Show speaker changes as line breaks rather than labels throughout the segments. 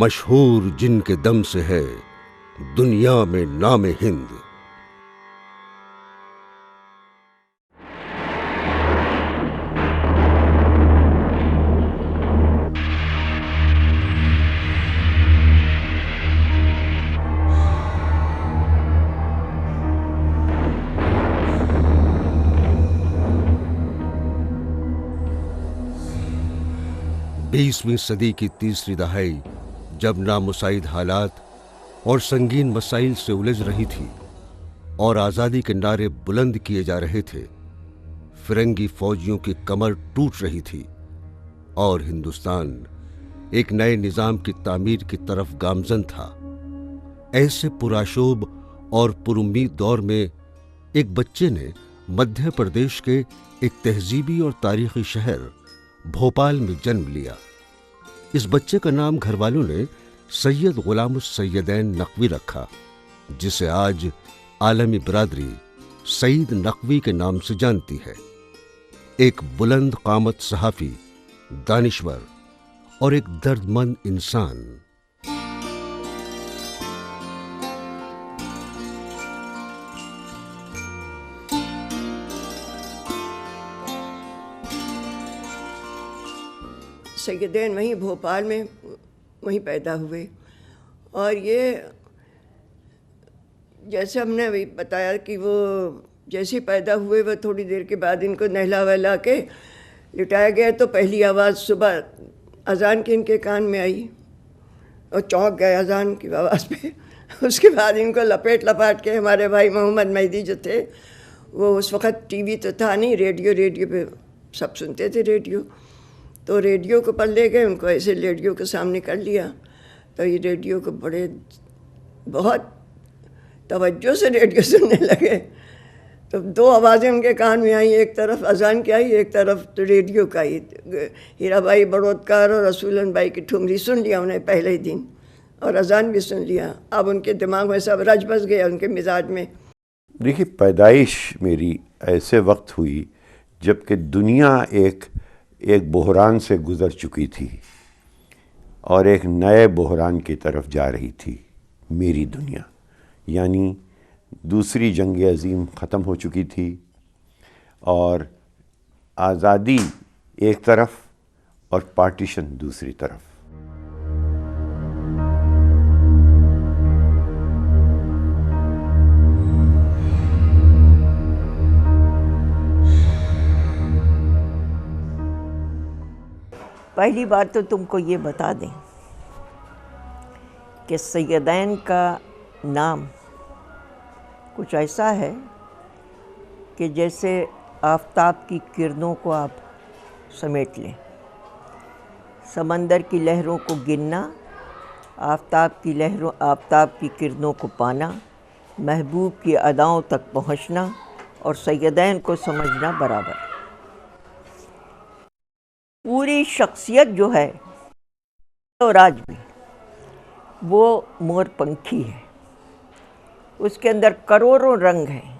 مشہور جن کے دم سے ہے دنیا میں نام ہند۔ 20ویں صدی کی تیسری دہائی جب نامساعد حالات اور سنگین مسائل سے الجھ رہی تھی اور آزادی کے نعرے بلند کیے جا رہے تھے، فرنگی فوجیوں کی کمر ٹوٹ رہی تھی اور ہندوستان ایک نئے نظام کی تعمیر کی طرف گامزن تھا۔ ایسے پرآشوب اور پرامید دور میں ایک بچے نے مدھیہ پردیش کے ایک تہذیبی اور تاریخی شہر بھوپال میں جنم لیا۔ اس بچے کا نام گھر والوں نے سید غلام السیدین نقوی رکھا، جسے آج عالمی برادری سعید نقوی کے نام سے جانتی ہے۔ ایک بلند قامت صحافی، دانشور اور ایک درد مند انسان۔
سیدین وہیں بھوپال میں وہیں پیدا ہوئے، اور یہ جیسے ہم نے ابھی بتایا کہ وہ جیسے پیدا ہوئے وہ تھوڑی دیر کے بعد ان کو نہلا وہلا کے لٹایا گیا، تو پہلی آواز صبح اذان کی ان کے کان میں آئی اور چونک گئے اذان کی آواز پہ۔ اس کے بعد ان کو لپیٹ لپاٹ کے ہمارے بھائی محمد مہدی جو تھے، وہ اس وقت ٹی وی تو تھا نہیں، ریڈیو پہ سب سنتے تھے ریڈیو، تو ریڈیو کو پر لے گئے، ان کو ایسے ریڈیو کے سامنے کر لیا، تو یہ ریڈیو کو بہت توجہ سے ریڈیو سننے لگے۔ تو دو آوازیں ان کے کان میں آئیں، ایک طرف اذان کی آئی، ایک طرف ریڈیو کا آئی۔ ہیرا بھائی بڑودکر اور رسولن بھائی کی ٹھمری سن لیا انہیں پہلے ہی دن، اور اذان بھی سن لیا۔ اب ان کے دماغ میں سب رچ بس گیا، ان کے مزاج میں۔
دیکھیے، پیدائش میری ایسے وقت ہوئی جب کہ دنیا ایک بحران سے گزر چکی تھی اور ایک نئے بحران کی طرف جا رہی تھی۔ میری دنیا یعنی دوسری جنگ عظیم ختم ہو چکی تھی اور آزادی ایک طرف اور پارٹیشن دوسری طرف۔
پہلی بات تو تم کو یہ بتا دیں کہ سیدین کا نام کچھ ایسا ہے کہ جیسے آفتاب کی کرنوں کو آپ سمیٹ لیں، سمندر کی لہروں کو گننا، آفتاب کی کرنوں کو پانا، محبوب کی اداؤں تک پہنچنا اور سیدین کو سمجھنا برابر۔ پوری شخصیت جو ہے اور آج بھی وہ مور پنکھی ہے، اس کے اندر کروڑوں رنگ ہیں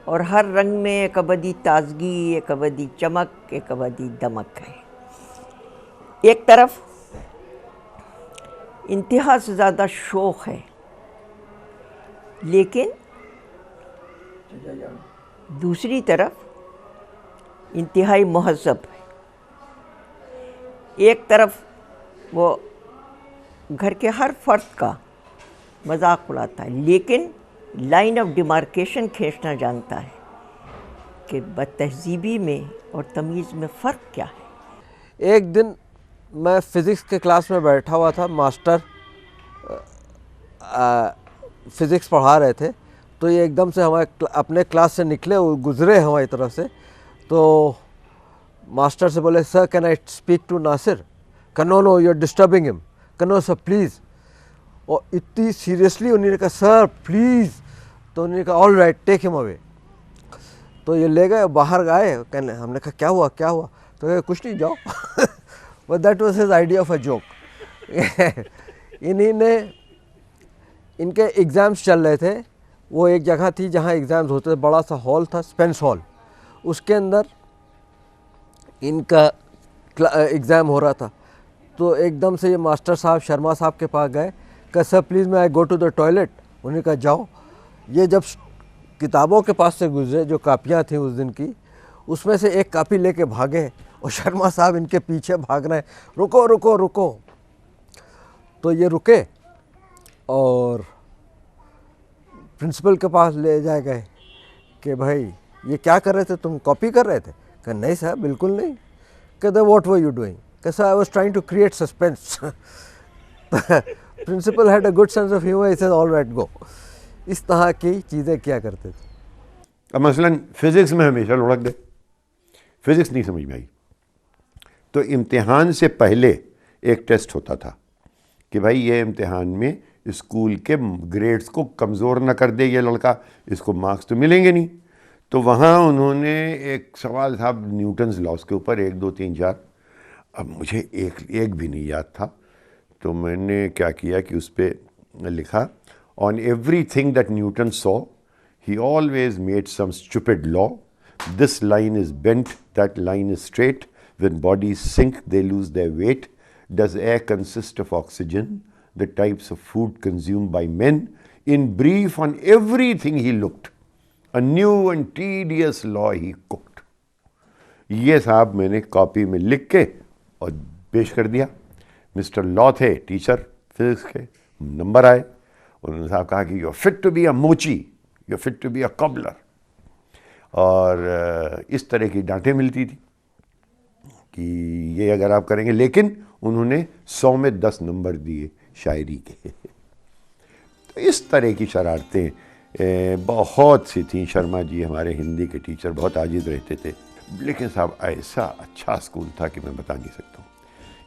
اور ہر رنگ میں ایک ابدی تازگی، ایک ابدی چمک، ایک ابدی دمک ہے۔ ایک طرف انتہا سے زیادہ شوق ہے، لیکن دوسری طرف انتہائی مہذب ہے۔ ایک طرف وہ گھر کے ہر فرد کا مذاق اڑاتا ہے، لیکن لائن آف ڈیمارکیشن کھینچنا جانتا ہے کہ بدتہذیبی میں اور تمیز میں فرق کیا ہے۔
ایک دن میں فزکس کے کلاس میں بیٹھا ہوا تھا، ماسٹر فزکس پڑھا رہے تھے، تو یہ ایک دم سے ہمارے اپنے کلاس سے نکلے، وہ گزرے ہماری طرف سے، تو ماسٹر سے بولے، سر کین آئی اسپیک ٹو ناصر؟ کہ نو نو، یو آر ڈسٹربنگ ہم۔ کہ نو سر پلیز۔ اور اتنی سیریسلی انہوں نے کہا، سر پلیز۔ تو انہوں نے کہا، آل رائٹ، ٹیک ہم اوے۔ تو یہ لے گئے، باہر گئے، کہنے ہم نے کہا کیا ہوا کیا ہوا؟ تو کہا کچھ نہیں، جاؤ۔ But that was his idea of a joke. انہی نے، ان کے ایگزامس چل رہے تھے، وہ ایک جگہ تھی جہاں ایگزامس ہوتے تھے، بڑا سا ہال تھا، اسپینس ہال، اس کے اندر ان کا ایگزام ہو رہا تھا۔ تو ایک دم سے یہ ماسٹر صاحب شرما صاحب کے پاس گئے کہ سر پلیز میں آئی گو ٹو دا ٹوائلٹ. انہوں نے کہا جاؤ. یہ جب کتابوں کے پاس سے گزرے جو کاپیاں تھیں اس دن کی, اس میں سے ایک کاپی لے کے بھاگے اور شرما صاحب ان کے پیچھے بھاگ رہے ہیں, رکو رکو رکو. تو یہ رکے اور پرنسپل کے پاس لے جائے گئے کہ بھائی یہ کیا کر رہے تھے, تم کاپی کر رہے تھے؟ کہ نہیں صاحب بالکل نہیں. کہتے واٹ ور یو ڈوئنگ؟ کہ sir I was trying to create suspense. Principal had a good sense of humour, he said all right go. اس طرح کی چیزیں کیا کرتے تھے.
اب مثلاً فزکس میں ہمیشہ لڑک دے, فزکس نہیں سمجھ میں آئی تو امتحان سے پہلے ایک ٹیسٹ ہوتا تھا کہ بھائی یہ امتحان میں اسکول کے گریڈز کو کمزور نہ کر دے یہ لڑکا, اس کو مارکس تو ملیں گے نہیں. تو وہاں انہوں نے ایک سوال تھا نیوٹنز لاز کے اوپر, 1 2 3 4. اب مجھے ایک بھی نہیں یاد تھا, تو میں نے کیا کیا کہ اس پہ لکھا on everything that Newton so he always made some stupid law. This line is bent, that line is straight. When bodies sink they lose their weight. Does air consist of oxygen? The types of food consumed by men. In brief, on everything he looked. A new and tedious law he cooked. یہ صاحب میں نے copy میں لکھ کے اور پیش کر دیا. مسٹر لا تھے ٹیچر فزکس کے, نمبر آئے. انہوں نے صاحب کہا کہ you fit to be a موچی, you fit to be a cobbler. اور اس طرح کی ڈانٹیں ملتی تھی کہ یہ اگر آپ کریں گے, لیکن انہوں نے 100 میں 10 نمبر دیے شاعری کے. تو اس طرح کی شرارتیں بہت سی تھیں. شرما جی ہمارے ہندی کے ٹیچر بہت عاجز رہتے تھے, لیکن صاحب ایسا اچھا اسکول تھا کہ میں بتا نہیں سکتا ہوں.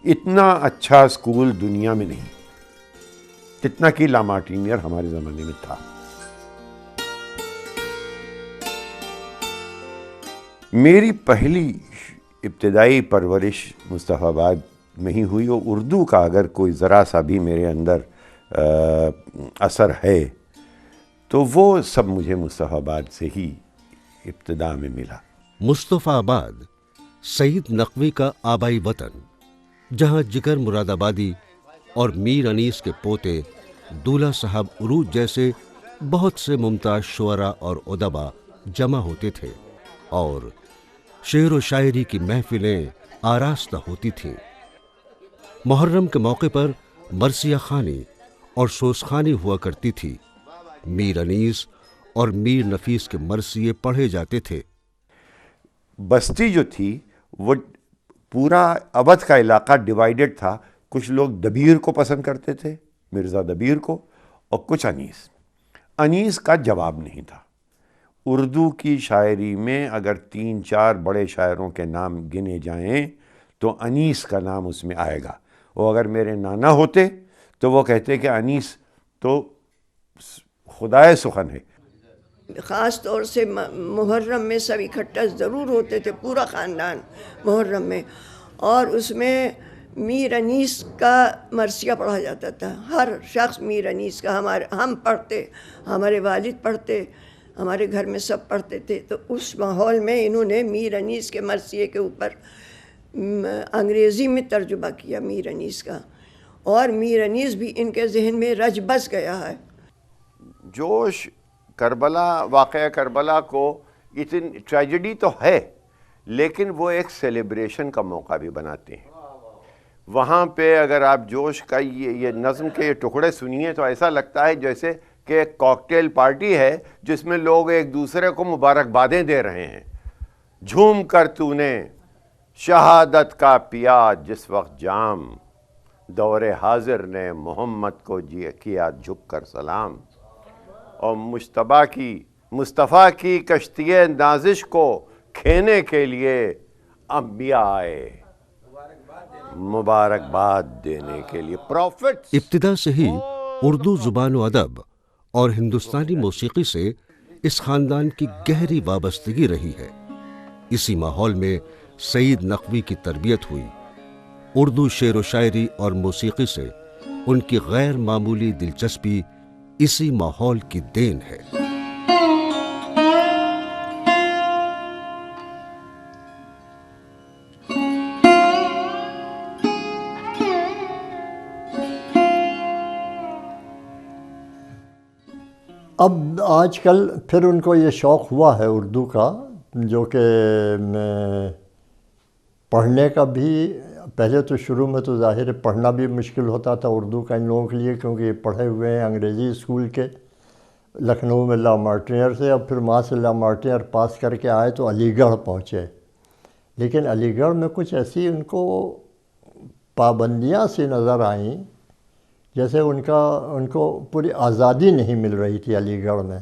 اتنا اچھا اسکول دنیا میں نہیں جتنا کہ لا مارٹینیئر ہمارے زمانے میں تھا. میری پہلی ابتدائی پرورش مصطفیٰ آباد میں ہی ہوئی, اور اردو کا اگر کوئی ذرا سا بھی میرے اندر اثر ہے تو وہ سب مجھے مصطفیٰ آباد سے ہی ابتدا میں ملا.
مصطفیٰ آباد سعید نقوی کا آبائی وطن, جہاں جگر مراد آبادی اور میر انیس کے پوتے دولہ صاحب عروج جیسے بہت سے ممتاز شعراء اور ادبا جمع ہوتے تھے, اور شعر و شاعری کی محفلیں آراستہ ہوتی تھیں. محرم کے موقع پر مرثیہ خوانی اور سوزخوانی ہوا کرتی تھی. میر انیس اور میر نفیس کے مرثیے پڑھے جاتے تھے.
بستی جو تھی وہ پورا اودھ کا علاقہ ڈیوائیڈڈ تھا. کچھ لوگ دبیر کو پسند کرتے تھے, مرزا دبیر کو, اور کچھ انیس. انیس کا جواب نہیں تھا. اردو کی شاعری میں اگر 3 4 بڑے شاعروں کے نام گنے جائیں تو انیس کا نام اس میں آئے گا. وہ اگر میرے نانا ہوتے تو وہ کہتے کہ انیس تو خدائے سخن ہے.
خاص طور سے محرم میں سب اکٹھا ضرور ہوتے تھے, پورا خاندان محرم میں, اور اس میں میر انیس کا مرثیہ پڑھا جاتا تھا. ہر شخص میر انیس کا, ہم پڑھتے, ہمارے والد پڑھتے, ہمارے گھر میں سب پڑھتے تھے. تو اس ماحول میں انہوں نے میر انیس کے مرثیے کے اوپر انگریزی میں ترجمہ کیا میر انیس کا, اور میر انیس بھی ان کے ذہن میں رچ بس گیا ہے.
جوش کربلا, واقعہ کربلا کو اتنی ٹریجڈی تو ہے, لیکن وہ ایک سیلیبریشن کا موقع بھی بناتے ہیں. وہاں پہ اگر آپ جوش کا یہ نظم کے ٹکڑے سنیے تو ایسا لگتا ہے جیسے کہ ایک کاکٹیل پارٹی ہے جس میں لوگ ایک دوسرے کو مبارکبادیں دے رہے ہیں. جھوم کر تو نے شہادت کا پیا جس وقت جام, دور حاضر نے محمد کو کیا جھک کر سلام, اور مصطفیٰ کی کشتی نازش کو کھینے کے لیے انبیاء آئے مبارکباد دینے کے لیے. پروفٹس.
ابتدا سے ہی اردو زبان و ادب اور ہندوستانی موسیقی سے اس خاندان کی گہری وابستگی رہی ہے. اسی ماحول میں سعید نقوی کی تربیت ہوئی. اردو شعر و شاعری اور موسیقی سے ان کی غیر معمولی دلچسپی اسی ماحول کی دین ہے.
اب آج کل پھر ان کو یہ شوق ہوا ہے اردو کا، جو کہ پڑھنے کا بھی، پہلے تو شروع میں تو ظاہر ہے پڑھنا بھی مشکل ہوتا تھا اردو کا ان لوگوں کے لیے، کیونکہ یہ پڑھے ہوئے ہیں انگریزی اسکول کے لکھنؤ میں لا مارٹینر سے، اور پھر وہاں سے لا مارٹینر پاس کر کے آئے تو علی گڑھ پہنچے. لیکن علی گڑھ میں کچھ ایسی ان کو پابندیاں سی نظر آئیں، جیسے ان کو پوری آزادی نہیں مل رہی تھی علی گڑھ میں.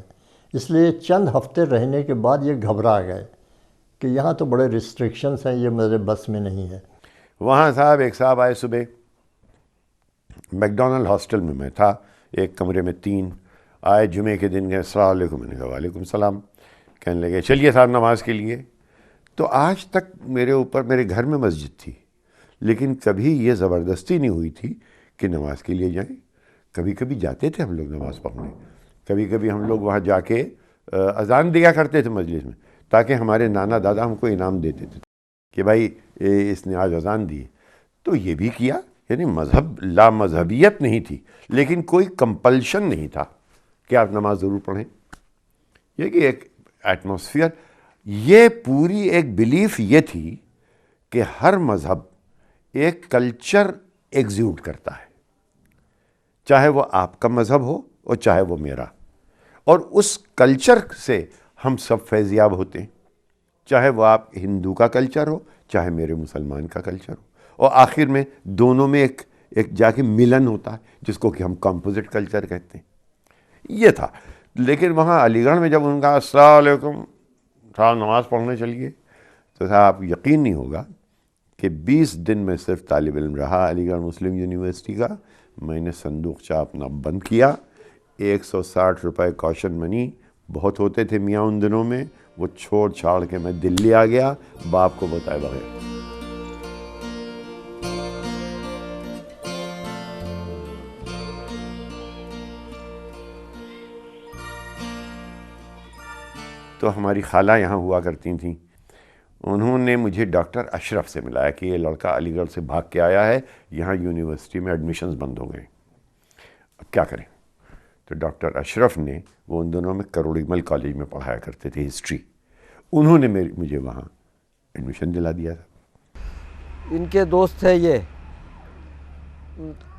اس لیے چند ہفتے رہنے کے بعد یہ گھبرا گئے کہ یہاں تو بڑے ریسٹرکشنس ہیں، یہ میرے بس میں نہیں ہے.
وہاں صاحب ایک صاحب آئے صبح، میک ڈونلڈ ہاسٹل میں تھا، ایک کمرے میں 3 آئے، جمعے کے دن گئے، السلام علیکم. میں نے کہا وعلیکم السلام. کہنے لگے چلیے صاحب نماز کے لیے. تو آج تک میرے اوپر، میرے گھر میں مسجد تھی، لیکن کبھی یہ زبردستی نہیں ہوئی تھی کہ نماز کے لیے جائیں. کبھی کبھی جاتے تھے ہم لوگ نماز پڑھنے، کبھی کبھی ہم لوگ وہاں جا کے اذان دیا کرتے تھے مجلس میں، تاکہ ہمارے نانا دادا ہم کو انعام دیتے تھے کہ بھائی اس نے آج اذان دی. تو یہ بھی کیا، یعنی مذہب، لا مذہبیت نہیں تھی، لیکن کوئی کمپلشن نہیں تھا کہ آپ نماز ضرور پڑھیں. یہ کہ ایک ایٹماسفیئر، یہ پوری ایک بلیف یہ تھی کہ ہر مذہب ایک کلچر ایگزیوٹ کرتا ہے، چاہے وہ آپ کا مذہب ہو اور چاہے وہ میرا، اور اس کلچر سے ہم سب فیضیاب ہوتے ہیں، چاہے وہ آپ ہندو کا کلچر ہو چاہے میرے مسلمان کا کلچر ہو، اور آخر میں دونوں میں ایک جا کے ملن ہوتا ہے، جس کو کہ ہم کمپوزٹ کلچر کہتے ہیں. یہ تھا. لیکن وہاں علی گڑھ میں جب ان کا السلام علیکم صاحب نماز پڑھنے چلیے، تو صاحب آپ یقین نہیں ہوگا کہ 20 دن میں صرف طالب علم رہا علی گڑھ مسلم یونیورسٹی کا. میں نے صندوقچہ اپنا بند کیا، 160 روپے کوشن منی بہت ہوتے تھے میاں ان دنوں میں، وہ چھوڑ چھاڑ کے میں دلی آ گیا باپ کو بتائے بغیر. تو ہماری خالہ یہاں ہوا کرتی تھیں، انہوں نے مجھے ڈاکٹر اشرف سے ملایا کہ یہ لڑکا علی گڑھ سے بھاگ کے آیا ہے، یہاں یونیورسٹی میں ایڈمیشنز بند ہو گئے، اب کیا کریں. تو ڈاکٹر اشرف نے، وہ ان دنوں میں کروڑی مل کالج میں پڑھایا کرتے تھے ہسٹری، انہوں نے مجھے وہاں ایڈمیشن دلا دیا تھا.
ان کے دوست تھے یہ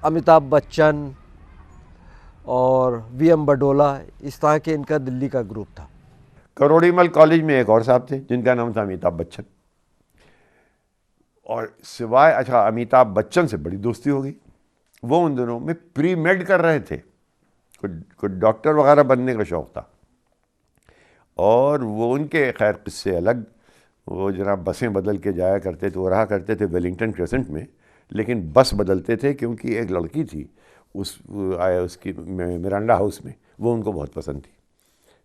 امیتابھ بچن اور وی ایم بڈولا، اس طرح کے ان کا دلی کا گروپ تھا.
کروڑی مل کالج میں ایک اور صاحب تھے جن کا نام تھا امیتابھ بچن، اور سوائے اچھا امیتابھ بچن سے بڑی دوستی ہو گئی. وہ ان دنوں میں پری میڈ کر رہے تھے، کوئی ڈاکٹر وغیرہ بننے کا شوق تھا، اور وہ ان کے خیر قصے الگ. وہ جناب بسیں بدل کے جایا کرتے تھے، وہ رہا کرتے تھے ویلنگٹن کریسنٹ میں، لیکن بس بدلتے تھے کیونکہ ایک لڑکی تھی اس کی مرانڈا ہاؤس میں، وہ ان کو بہت پسند تھی.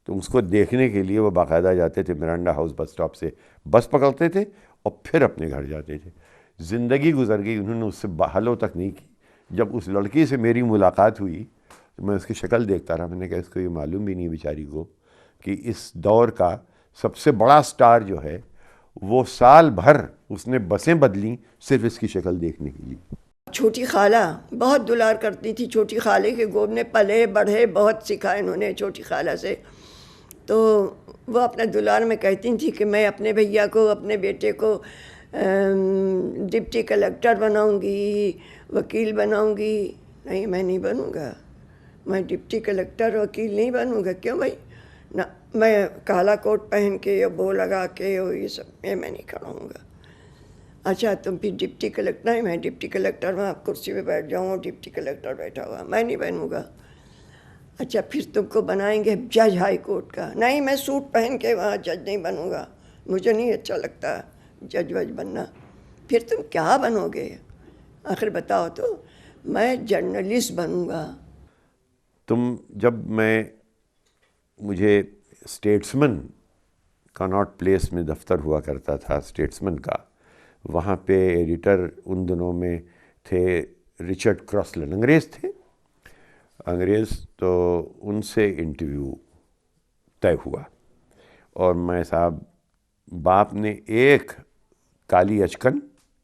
تو اس کو دیکھنے کے لیے وہ باقاعدہ جاتے تھے مرانڈا ہاؤس بس اسٹاپ سے، بس پکڑتے تھے اور پھر اپنے گھر جاتے تھے. زندگی گزر گئی، انہوں نے اس سے حلو تک نہیں کی. جب اس لڑکی سے میری ملاقات ہوئی تو میں اس کی شکل دیکھتا رہا، میں نے کہا اس کو یہ معلوم بھی نہیں بیچاری کو کہ اس دور کا سب سے بڑا سٹار جو ہے وہ سال بھر اس نے بسیں بدلیں صرف اس کی شکل دیکھنے کے لیے.
چھوٹی خالہ بہت دلار کرتی تھی، چھوٹی خالے کے گود میں پلے بڑھے، بہت سکھا انہوں نے چھوٹی خالہ سے. تو وہ اپنے دلار میں کہتی تھی کہ میں اپنے بھیا کو، اپنے بیٹے کو ڈپٹی کلیکٹر بناؤں گی، وکیل بناؤں گی. نہیں، میں نہیں بنوں گا، میں ڈپٹی کلیکٹر وکیل نہیں بنوں گا. کیوں بھائی؟ نہ، میں کالا کوٹ پہن کے یا بو لگا کے اور یہ سب میں نہیں کھڑا ہوں گا. اچھا تم پھر ڈپٹی کلیکٹر ہے، میں ڈپٹی کلیکٹر وہاں کرسی پہ بیٹھ جاؤں، ڈپٹی کلیکٹر بیٹھا ہوا، میں نہیں بنوں گا. اچھا پھر تم کو بنائیں گے جج ہائی کورٹ کا. نہیں، میں سوٹ پہن کے وہاں جج نہیں بنوں گا، مجھے نہیں اچھا لگتا جج وج بننا. پھر تم کیا بنو گے؟ آخر بتاؤ تو. میں جرنلسٹ بنوں گا.
تم جب مجھے اسٹیٹسمن کناٹ پلیس میں دفتر ہوا کرتا تھا اسٹیٹسمن کا، وہاں پہ ایڈیٹر ان دنوں میں تھے رچرڈ کراسلن، انگریز تھے، انگریز. تو ان سے انٹرویو طے ہوا، اور میں صاحب باپ نے ایک کالی اچکن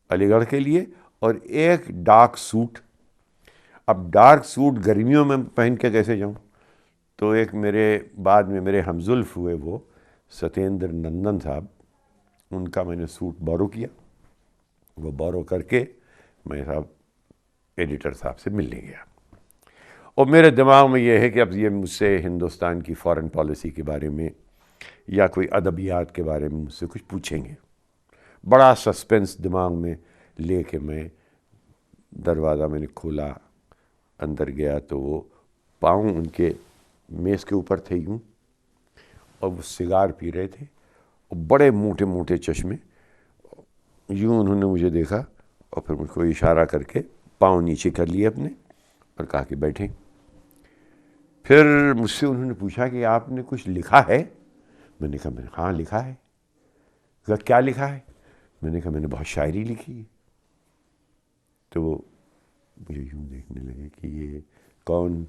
علی گڑھ کے لیے اور ایک ڈارک سوٹ. اب ڈارک سوٹ گرمیوں میں پہن کے کیسے جاؤں؟ تو ایک میرے بعد میں میرے ہمزلف ہوئے وہ ستیندر نندن صاحب، ان کا میں نے سوٹ بورو کیا. وہ بورو کر کے میں صاحب ایڈیٹر صاحب سے ملنے گیا. اور میرے دماغ میں یہ ہے کہ اب یہ مجھ سے ہندوستان کی فارن پالیسی کے بارے میں یا کوئی ادبیات کے بارے میں مجھ سے کچھ پوچھیں گے. بڑا سسپینس دماغ میں لے کے میں دروازہ میں نے کھولا، اندر گیا تو وہ پاؤں ان کے میز کے اوپر تھے یوں، اور وہ سگار پی رہے تھے، اور بڑے موٹے موٹے چشمے. یوں انہوں نے مجھے دیکھا اور پھر مجھ کو اشارہ کر کے پاؤں نیچے کر لیے اپنے اور کہا کہ بیٹھیں. پھر مجھ سے انہوں نے پوچھا کہ آپ نے کچھ لکھا ہے؟ میں نے کہا میں نے ہاں لکھا ہے. کہا کیا لکھا ہے؟ میں نے کہا میں نے بہت شاعری لکھی ہے. تو وہ مجھے یوں دیکھنے لگے کہ یہ کون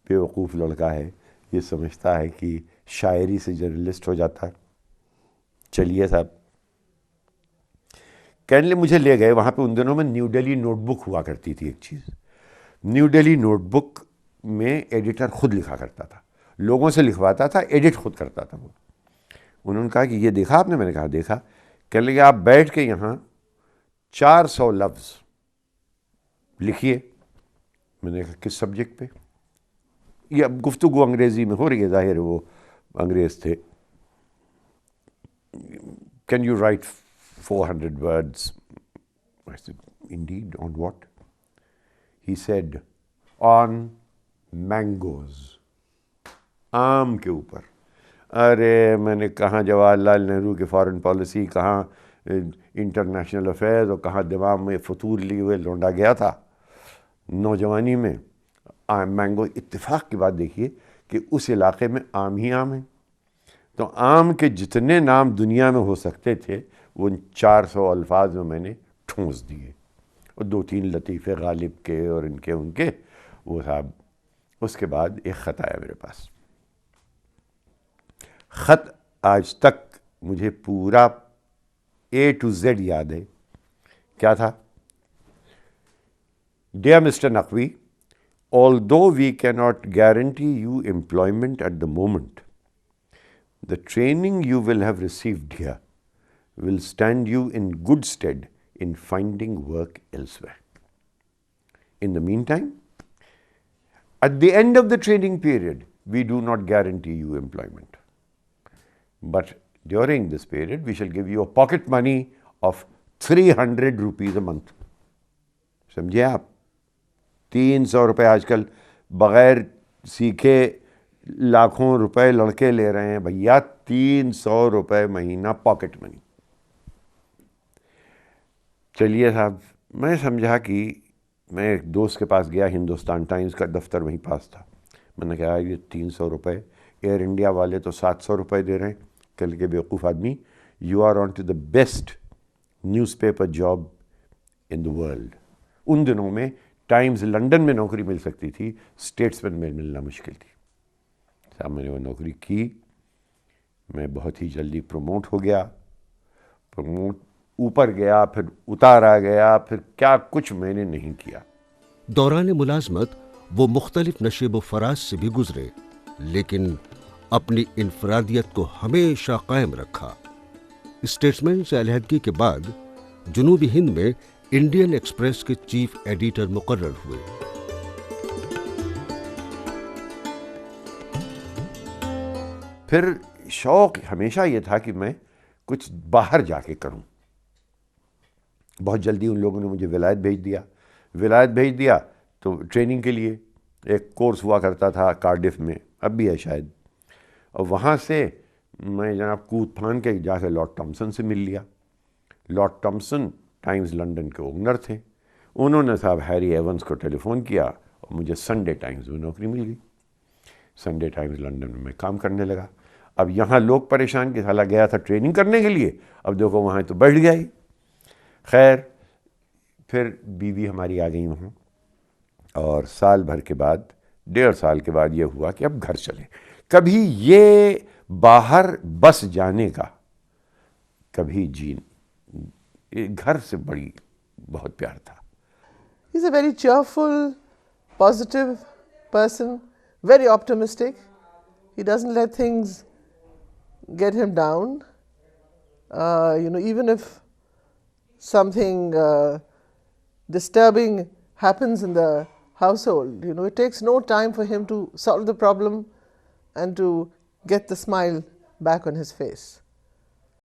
بے وقوف لڑکا ہے، یہ سمجھتا ہے کہ شاعری سے جرنلسٹ ہو جاتا ہے. چلیے صاحب، کہنے لے مجھے لے گئے. وہاں پہ ان دنوں میں نیو ڈیلی نوٹ بک ہوا کرتی تھی ایک چیز. نیو ڈیلی نوٹ بک میں ایڈیٹر خود لکھا کرتا تھا، لوگوں سے لکھواتا تھا، ایڈٹ خود کرتا تھا. وہ انہوں نے کہا کہ یہ دیکھا آپ نے؟ میں نے کہا دیکھا. کہنے لگے آپ بیٹھ کے یہاں 400 لفظ لکھیے. میں نے کہا کس سبجیکٹ پہ؟ یہ اب گفتگو انگریزی میں ہو رہی ہے، ظاہر وہ انگریز تھے. Can you right 400 words? I said, indeed, on what? He said, on mangoes. آم کے اوپر. ارے میں نے کہاں جواہر لال نہرو کی فارن پالیسی، کہاں انٹرنیشنل افیئرز، اور کہاں دماغ میں فطور لیے ہوئے لونڈا گیا تھا نوجوانی میں. آم مینگو. اتفاق کی بات دیکھیے کہ اس علاقے میں آم ہی آم ہیں. تو آم کے جتنے نام دنیا میں ہو سکتے تھے وہ ان 400 الفاظ میں نے ٹھونس دیے، اور 2-3 لطیفے غالب کے اور ان کے وہ صاحب. اس کے بعد ایک خط آیا میرے پاس. خط آج تک مجھے پورا A to Z یاد ہے. کیا تھا؟ Dear Mr. Naqvi, although we cannot guarantee you employment at the moment, the training you will have received here will stand you in good stead in finding work elsewhere. In the meantime, at the end of the training period, we do not guarantee you employment. But during this period, we shall give you a pocket money of 300 rupees a month. سمجھے آپ؟ 300 روپے آج کل بغیر سیکھے لاکھوں روپے لڑکے لے رہے ہیں بھیا. 300 روپے مہینہ پاکٹ منی. چلیے صاحب، میں سمجھا کہ میں ایک دوست کے پاس گیا، ہندوستان ٹائمز کا دفتر وہیں پاس تھا. میں نے کہا یہ 300 روپے، ایئر انڈیا والے تو 700 روپے دے رہے ہیں. کل کے بیوقوف آدمی، you are on to the best newspaper job in the world. ان دنوں میں ٹائمز لنڈن میں نوکری مل سکتی تھی، اسٹیٹسمین میں ملنا مشکل تھی. صاحب میں نے وہ نوکری کی. میں بہت ہی جلدی پروموٹ ہو گیا. پروموٹ اوپر گیا، پھر اتارا گیا، پھر کیا کچھ میں نے نہیں کیا.
دوران ملازمت وہ مختلف نشیب و فراز سے بھی گزرے، لیکن اپنی انفرادیت کو ہمیشہ قائم رکھا. اسٹیٹسمین سے علیحدگی کے بعد جنوبی ہند میں انڈین ایکسپریس کے چیف ایڈیٹر مقرر ہوئے.
پھر شوق ہمیشہ یہ تھا کہ میں کچھ باہر جا کے کروں. بہت جلدی ان لوگوں نے مجھے ولایت بھیج دیا تو ٹریننگ کے لیے ایک کورس ہوا کرتا تھا کارڈف میں، اب بھی ہے شاید. اور وہاں سے میں جناب کود پھان کے جا کے لارڈ ٹامسن سے مل لیا. لارڈ ٹامسن ٹائمز لنڈن کے اوونر تھے. انہوں نے صاحب ہیری ایونز کو ٹیلی فون کیا اور مجھے سنڈے ٹائمز میں نوکری مل گئی. سنڈے ٹائمز لنڈن میں کام کرنے لگا. اب یہاں لوگ پریشان کہ سالا گیا تھا ٹریننگ کرنے کے لیے، اب دیکھو وہاں تو بیٹھ گیا ہی. خیر پھر بیوی ہماری آ گئی وہاں، اور سال بھر کے بعد، 1.5 سال کے بعد یہ ہوا کہ اب گھر چلیں. کبھی یہ باہر بس جانے کا کبھی گھر سے بڑی بہت پیار تھا.
He's a very cheerful, positive person, very optimistic. He doesn't let things get him down. Even if something disturbing happens in the household, it takes no time for him to solve the problem and to get the smile back on his face.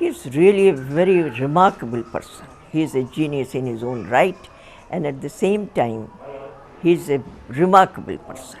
he is really a very remarkable person. He is a genius in his own right, and at the same time he is a remarkable person.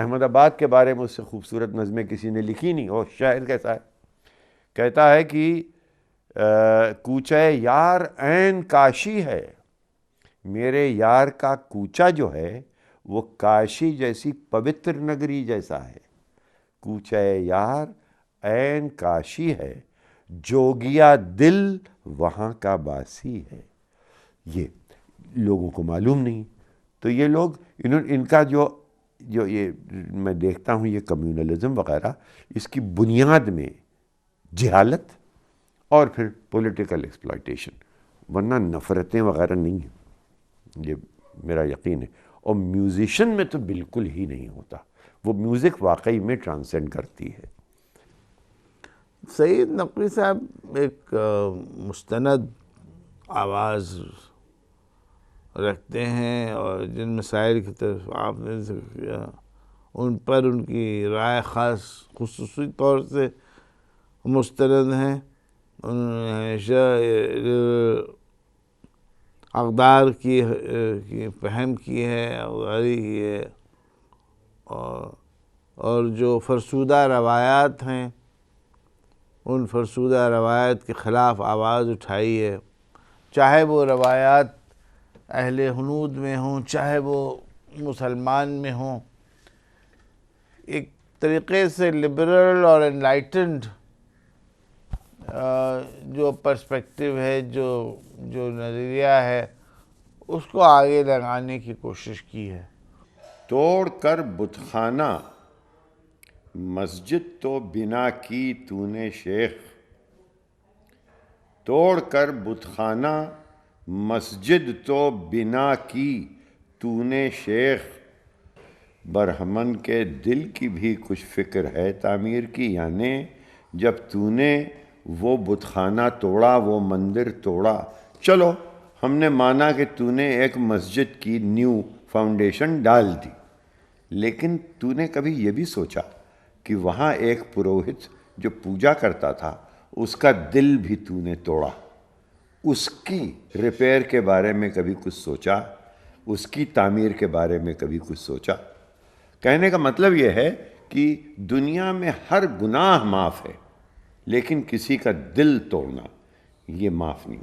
Ahmad آباد کے بارے میں اس سے خوبصورت نظمیں کسی نے لکھی نہیں. اور شاعر کیسا ہے, کہتا ہے کہ کوچہ یار عین کاشی ہے, میرے یار کا کوچہ جو ہے وہ کاشی جیسی پوتر نگری جیسا ہے. کوچہ یار عین کاشی ہے, جوگیا دل وہاں کا باسی ہے. یہ لوگوں کو معلوم نہیں. تو یہ لوگ ان کا جو یہ میں دیکھتا ہوں یہ کمیونلزم وغیرہ, اس کی بنیاد میں جہالت اور پھر پولیٹیکل ایکسپلائٹیشن, ورنہ نفرتیں وغیرہ نہیں ہیں, یہ میرا یقین ہے. اور میوزیشن میں تو بالکل ہی نہیں ہوتا, وہ میوزک واقعی میں ٹرانسینڈ کرتی ہے.
سید نقوی صاحب ایک مستند آواز رکھتے ہیں اور جن مسائل کی طرف آپ نے ذکر کیا ان پر ان کی رائے خاص خصوصی طور سے مستند ہیں. انہوں نے ہمیشہ اقدار کی فہم کی ہے, اقداری کی ہے, اور جو فرسودہ روایات ہیں ان فرسودہ روایات کے خلاف آواز اٹھائی ہے, چاہے وہ روایات اہل ہنود میں ہوں چاہے وہ مسلمان میں ہوں. ایک طریقے سے لبرل اور انلائٹنڈ جو پرسپیکٹیو ہے, جو نظریہ ہے, اس کو آگے لگانے کی کوشش کی ہے.
توڑ کر بت خانہ مسجد تو بنا کی تو نے شیخ, توڑ کر بت خانہ مسجد تو بنا کی تو نے شیخ, برہمن کے دل کی بھی کچھ فکر ہے تعمیر کی, یعنی جب تو نے وہ بت خانہ توڑا, وہ مندر توڑا, چلو ہم نے مانا کہ تو نے ایک مسجد کی نیو فاؤنڈیشن ڈال دی, لیکن تو نے کبھی یہ بھی سوچا کہ وہاں ایک پروہت جو پوجا کرتا تھا اس کا دل بھی تو نے توڑا, اس کی ریپیئر کے بارے میں کبھی کچھ سوچا, اس کی تعمیر کے بارے میں کبھی کچھ سوچا؟ کہنے کا مطلب یہ ہے کہ دنیا میں ہر گناہ معاف ہے, لیکن کسی کا دل توڑنا یہ معاف نہیں.